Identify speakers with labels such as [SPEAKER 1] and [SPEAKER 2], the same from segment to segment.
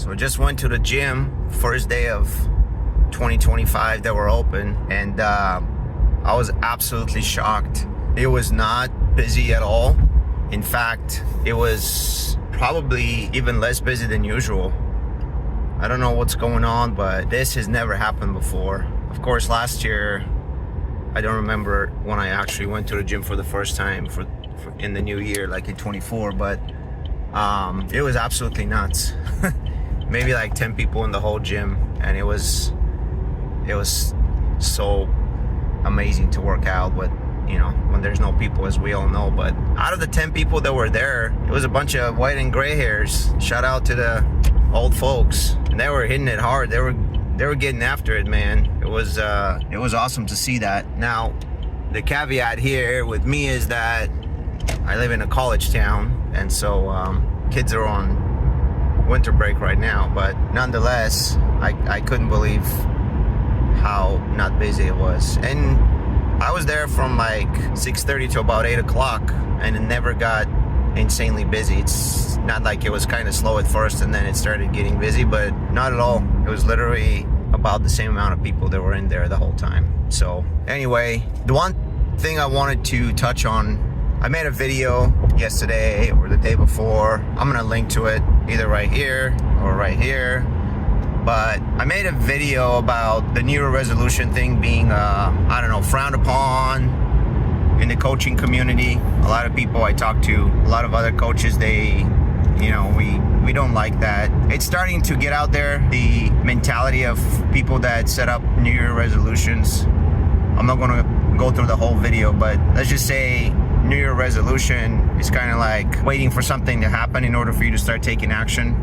[SPEAKER 1] So just went to the gym, first day of 2025 that were open, and I was absolutely shocked. It was not busy at all. In fact, it was probably even less busy than usual. I don't know what's going on, but this has never happened before. Of course, last year, I don't remember when I actually went to the gym for the first time for in the new year, like in 24, but it was absolutely nuts. Maybe like 10 people in the whole gym, and it was so amazing to work out with, you know, when there's no people, as we all know. But out of the 10 people that were there, it was a bunch of white and gray hairs. Shout out to the old folks, and they were hitting it hard. They were getting after it, man. It was awesome to see that. Now, the caveat here with me is that I live in a college town, and so kids are on winter break right now. But nonetheless, I couldn't believe how not busy it was. And I was there from like 6:30 to about 8 o'clock, and it never got insanely busy. It's not like it was kind of slow at first and then it started getting busy, but not at all. It was literally about the same amount of people that were in there the whole time. So anyway, the one thing I wanted to touch on, I made a video yesterday or the day before. I'm gonna link to it either right here or right here. But I made a video about the New Year resolution thing being, I don't know, frowned upon in the coaching community. A lot of people I talk to, a lot of other coaches, they, you know, we don't like that. It's starting to get out there, the mentality of people that set up New Year resolutions. I'm not gonna go through the whole video, but let's just say New Year resolution is kind of like waiting for something to happen in order for you to start taking action.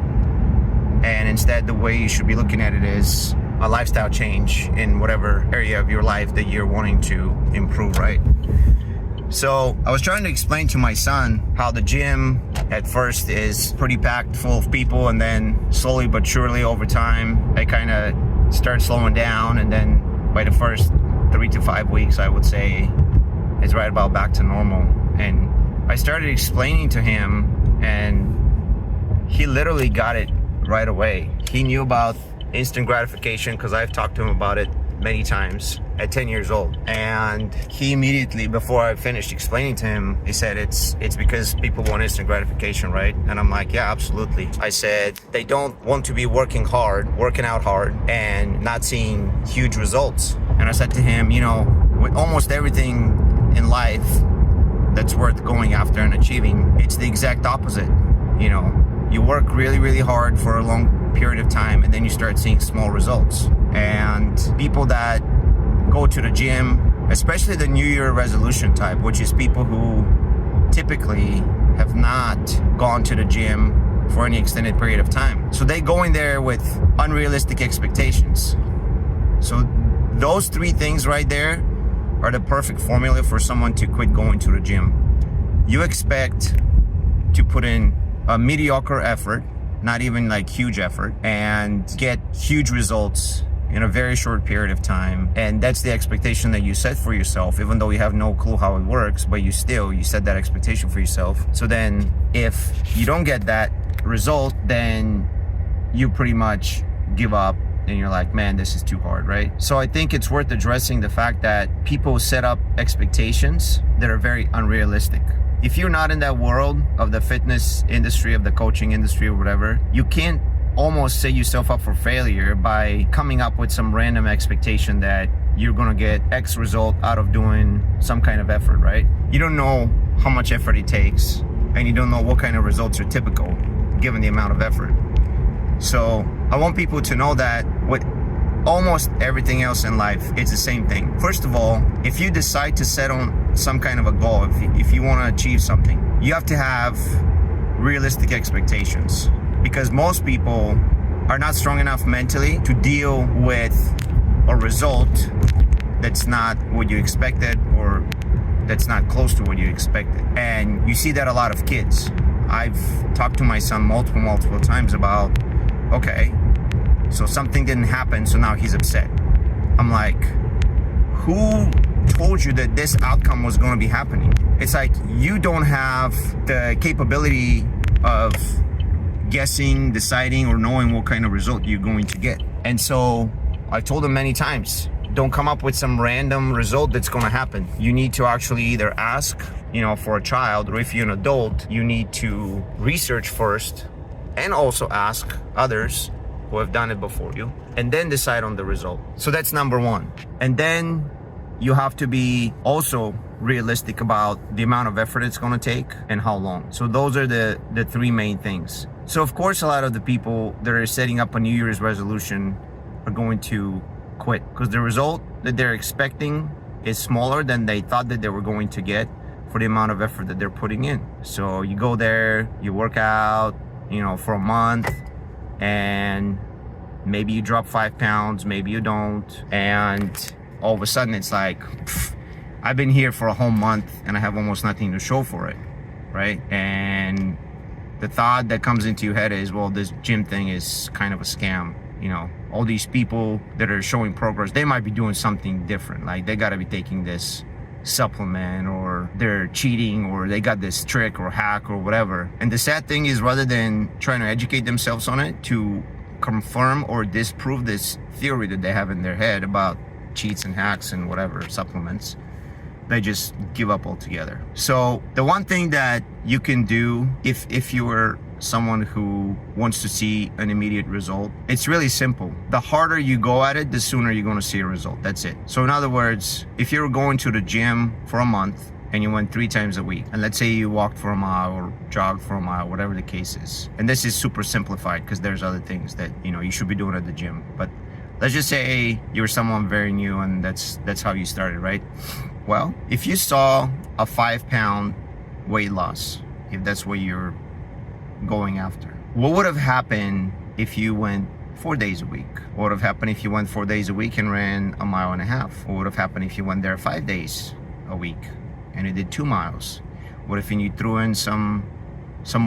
[SPEAKER 1] And instead, the way you should be looking at it is a lifestyle change in whatever area of your life that you're wanting to improve, right? So I was trying to explain to my son how the gym at first is pretty packed full of people, and then slowly but surely over time, I kind of start slowing down. And then by the first 3 to 5 weeks, I would say it's right about back to normal. And I started explaining to him, and he literally got it right away. He knew about instant gratification because I've talked to him about it many times at 10 years old. And he immediately, before I finished explaining to him, he said it's because people want instant gratification, right? And I'm like, yeah, absolutely. I said they don't want to be working out hard and not seeing huge results. And I said to him, you know, with almost everything in life that's worth going after and achieving, it's the exact opposite. You know, you work really, really hard for a long period of time, and then you start seeing small results. And people that go to the gym, especially the New Year resolution type, which is people who typically have not gone to the gym for any extended period of time. So they go in there with unrealistic expectations. So those three things right there are the perfect formula for someone to quit going to the gym. You expect to put in a mediocre effort, not even like huge effort, and get huge results in a very short period of time. And that's the expectation that you set for yourself, even though you have no clue how it works, but you set that expectation for yourself. So then if you don't get that result, then you pretty much give up and you're like, man, this is too hard, right? So I think it's worth addressing the fact that people set up expectations that are very unrealistic. If you're not in that world of the fitness industry, of the coaching industry or whatever, you can't almost set yourself up for failure by coming up with some random expectation that you're gonna get X result out of doing some kind of effort, right? You don't know how much effort it takes, and you don't know what kind of results are typical given the amount of effort. So I want people to know that with almost everything else in life, it's the same thing. First of all, if you decide to set on some kind of a goal, if you want to achieve something, you have to have realistic expectations, because most people are not strong enough mentally to deal with a result that's not what you expected, or that's not close to what you expected. And you see that a lot of kids. I've talked to my son multiple times about, okay, so something didn't happen, so now he's upset. I'm like, who told you that this outcome was going to be happening? It's like you don't have the capability of guessing, deciding, or knowing what kind of result you're going to get. And so I've told them many times, don't come up with some random result that's going to happen. You need to actually either ask, for a child, or if you're an adult, you need to research first and also ask others who have done it before you, and then decide on the result. So that's number one. And then you have to be also realistic about the amount of effort it's going to take and how long. So those are the three main things. So of course, a lot of the people that are setting up a New Year's resolution are going to quit because the result that they're expecting is smaller than they thought that they were going to get for the amount of effort that they're putting in. So you go there, you work out, for a month, and maybe you drop 5 pounds, maybe you don't, and all of a sudden it's like, I've been here for a whole month and I have almost nothing to show for it, right? And the thought that comes into your head is, well, this gym thing is kind of a scam. All these people that are showing progress, they might be doing something different. Like they got to be taking this supplement, or they're cheating, or they got this trick or hack or whatever. And the sad thing is, rather than trying to educate themselves on it to confirm or disprove this theory that they have in their head about cheats and hacks and whatever supplements, they just give up altogether. So the one thing that you can do if you're someone who wants to see an immediate result, it's really simple. The harder you go at it, the sooner you're going to see a result. That's it. So in other words, if you're going to the gym for a month and you went 3 times a week, and let's say you walked for a mile or jogged for a mile, whatever the case is, and this is super simplified because there's other things that you should be doing at the gym, but let's just say you're someone very new and that's how you started, right? Well, if you saw a 5-pound weight loss, if that's what you're going after, what would have happened if you went 4 days a week? What would have happened if you went 4 days a week and ran a mile and a half? What would have happened if you went there 5 days a week and you did 2 miles? What if you threw in some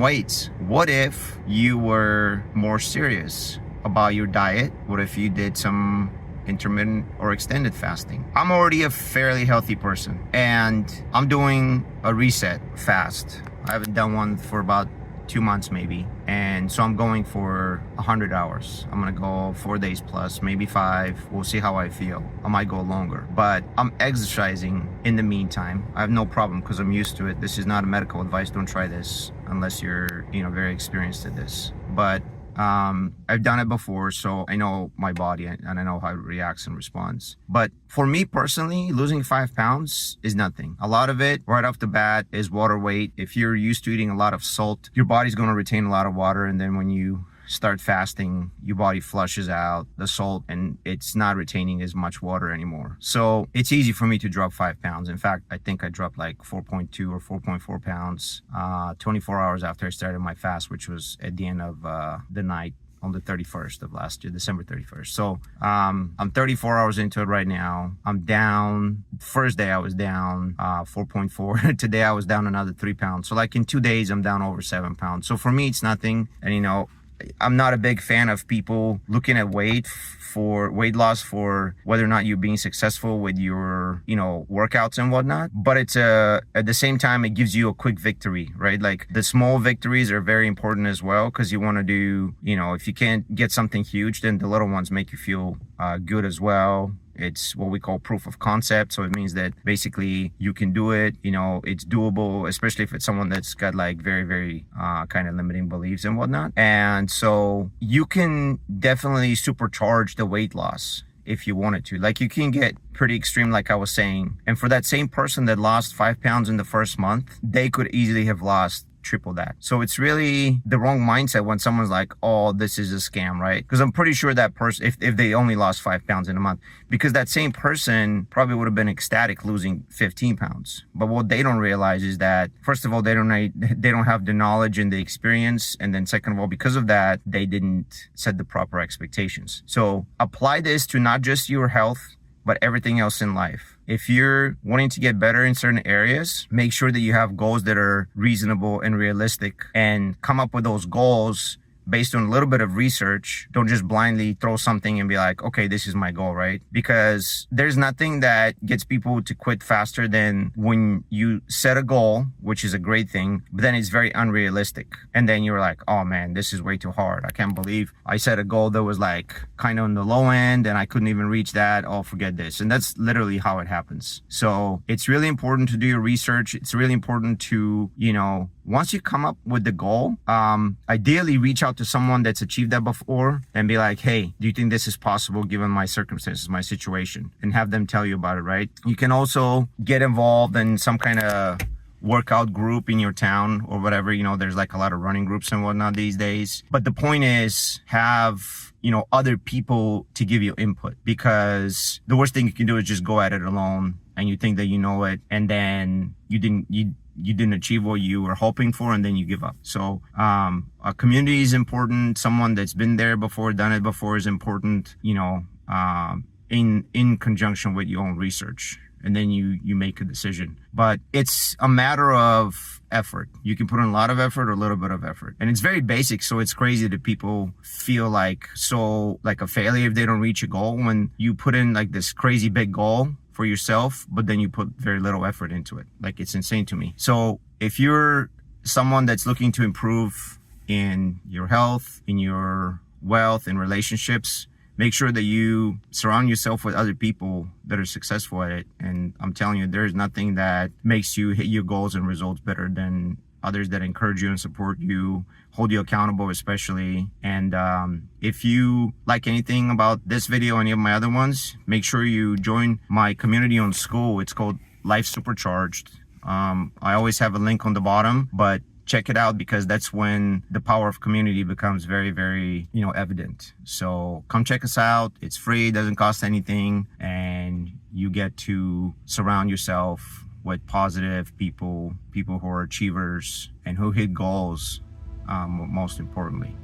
[SPEAKER 1] weights? What if you were more serious about your diet? What if you did some intermittent or extended fasting? I'm already a fairly healthy person and I'm doing a reset fast. I haven't done one for about 2 months maybe, and so I'm going for 100 hours. I'm gonna go 4 days plus, maybe 5. We'll see how I feel. I might go longer, but I'm exercising in the meantime. I have no problem because I'm used to it. This is not a medical advice. Don't try this unless you're very experienced at this, but I've done it before, so I know my body and I know how it reacts and responds. But for me personally, losing 5 pounds is nothing. A lot of it right off the bat is water weight. If you're used to eating a lot of salt, your body's going to retain a lot of water, and then when you start fasting, your body flushes out the salt and it's not retaining as much water anymore. So it's easy for me to drop 5 pounds. In fact, I think I dropped like 4.2 or 4.4 pounds 24 hours after I started my fast, which was at the end of the night on the 31st of last year, December 31st. So I'm 34 hours into it right now. I'm down. First day I was down 4.4. Today I was down another 3 pounds. So like in 2 days, I'm down over 7 pounds. So for me, it's nothing. And I'm not a big fan of people looking at weight loss for whether or not you're being successful with your, workouts and whatnot. But it's at the same time, it gives you a quick victory, right? Like the small victories are very important as well, because you want to do, if you can't get something huge, then the little ones make you feel good as well. It's what we call proof of concept. So it means that basically you can do it, it's doable, especially if it's someone that's got like very, very kind of limiting beliefs and whatnot. And so you can definitely supercharge the weight loss if you wanted to. Like you can get pretty extreme, like I was saying. And for that same person that lost 5 pounds in the first month, they could easily have lost triple that. So it's really the wrong mindset when someone's like, oh, this is a scam, right? Because I'm pretty sure that person, if they only lost 5 pounds in a month, because that same person probably would have been ecstatic losing 15 pounds. But what they don't realize is that, first of all, they don't have the knowledge and the experience. And then second of all, because of that, they didn't set the proper expectations. So apply this to not just your health, but everything else in life. If you're wanting to get better in certain areas, make sure that you have goals that are reasonable and realistic, and come up with those goals based on a little bit of research. Don't just blindly throw something and be like, okay, this is my goal, right? Because there's nothing that gets people to quit faster than when you set a goal, which is a great thing, but then it's very unrealistic. And then you're like, oh man, this is way too hard. I can't believe I set a goal that was like kind of on the low end and I couldn't even reach that. Oh, forget this. And that's literally how it happens. So it's really important to do your research. It's really important to, once you come up with the goal, ideally reach out to someone that's achieved that before and be like, hey, do you think this is possible given my circumstances, my situation? And have them tell you about it, right? You can also get involved in some kind of workout group in your town or whatever. There's like a lot of running groups and whatnot these days. But the point is, have other people to give you input, because the worst thing you can do is just go at it alone and you think that you know it, and then you didn't achieve what you were hoping for, and then you give up. So a community is important. Someone that's been there before, done it before, is important, in conjunction with your own research. And then you make a decision. But it's a matter of effort. You can put in a lot of effort or a little bit of effort. And it's very basic, so it's crazy that people feel like a failure if they don't reach a goal, when you put in like this crazy big goal for yourself, but then you put very little effort into it. Like, it's insane to me. So if you're someone that's looking to improve in your health, in your wealth, in relationships, make sure that you surround yourself with other people that are successful at it. And I'm telling you, there's nothing that makes you hit your goals and results better than others that encourage you and support you, hold you accountable especially. And if you like anything about this video or any of my other ones, make sure you join my community on School. It's called Life Supercharged. I always have a link on the bottom, but check it out, because that's when the power of community becomes very, very, evident. So come check us out. It's free, doesn't cost anything, and you get to surround yourself with positive people who are achievers and who hit goals, most importantly.